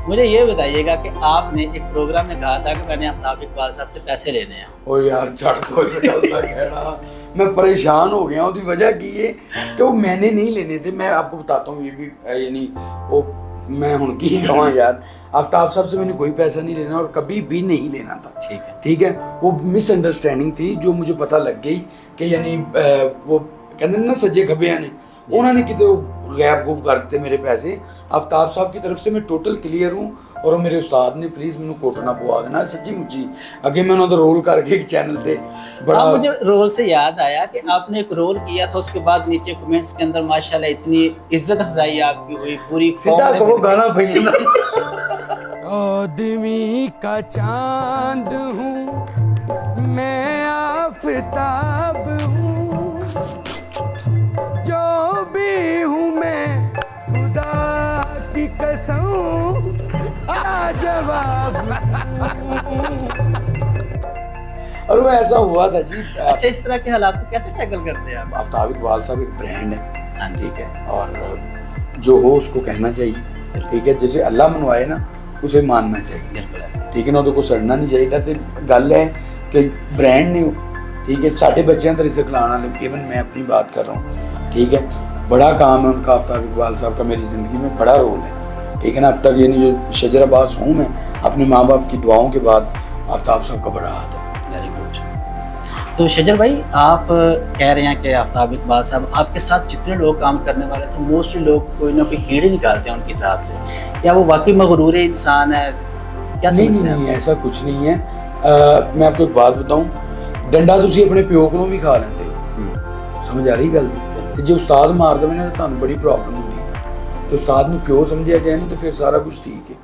मुझे ये बताइएगा कि आपने एक प्रोग्राम में कहा था कि मैंने आफ्ताब इकबाल साहब से पैसे लेने हैं। ओ यार छड़ दो कहना, मैं परेशान हो गया हूँ। उसकी वजह की है कि वो मैंने नहीं लेने थे। मैं आपको बताता हूँ ये भी, यानी वो मैं हुण की कहूँ यार, आफ्ताब साहब से मैंने कोई पैसा नहीं लेना और कभी भी नहीं लेना था। ठीक है। ठीक है, वो मिसअंडरस्टैंडिंग थी जो मुझे पता लग गई कि यानी वो कहते ना सज्जे खब्बे ने उन्होंने कितने गैप गुप कर दिते मेरे पैसे। आफ्ताब साहब की तरफ से मैं टोटल क्लियर हूँ और वो मेरे उस्ताद ने प्लीज़ मैंने कोटना पवा देना सच्ची मुच्ची। अगे मैं उन्होंने रोल करके एक चैनल पे बड़ा मुझे रोल से याद आया कि आपने एक रोल किया था, उसके बाद नीचे कमेंट्स के अंदर माशाल्लाह इतनी इज्जत अफजाई आपकी हुई, पूरी सीधा कहो गाना भैया आदमी का चांद हूँ मैं, आफताब हूँ, जो भी हूँ मैं खुदा की कसम लाजवाब हूँ। और वो ऐसा हुआ था जी। अच्छा, इस तरह के हालात को कैसे टैकल करते हैं आप? आफ्ताब इकबाल साहब एक ब्रांड है, हाँ, ठीक है, और जो हो उसको कहना चाहिए, ठीक है, जैसे अल्लाह मनवाए ना उसे मानना चाहिए, बिल्कुल ऐसा। ठीक है ना, तो सड़ना नहीं चाहिए। तो गल है कि ब्रांड ने, ठीक है, साढ़े बच्चों का रिज़्क लाने वाले, इवन मैं अपनी बात कर रहा हूँ, ठीक है, बड़ा काम है उनका। आफ्ताब इकबाल साहब का मेरी ज़िंदगी में बड़ा रोल है, ठीक है ना। अब तक यानी जो शजर अब्बास हूँ मैं, अपने माँ बाप की दुआओं के बाद आफ्ताब साहब का बड़ा हाथ है। Very good. तो शजर भाई, आप कह रहे हैं कि आफ्ताब इकबाल साहब आपके साथ जितने लोग काम करने वाले थे मोस्टली लोग कोई ना कोई कीड़े निकालते हैं उनके साथ से, या वो वाकई मगरूर इंसान है? क्या नहीं समझते नहीं हैं नहीं, ऐसा कुछ नहीं है। मैं आपको एक बात बताऊं, डंडा तुसी अपने प्यो को भी खा लेंगे, समझ आ रही गल दी? तो जो उस्ताद मार देवे ना तो तुहानू बड़ी प्रॉब्लम होती है। तो उस्ताद नू प्यो समझिया जाए ना तो फिर सारा कुछ ठीक है।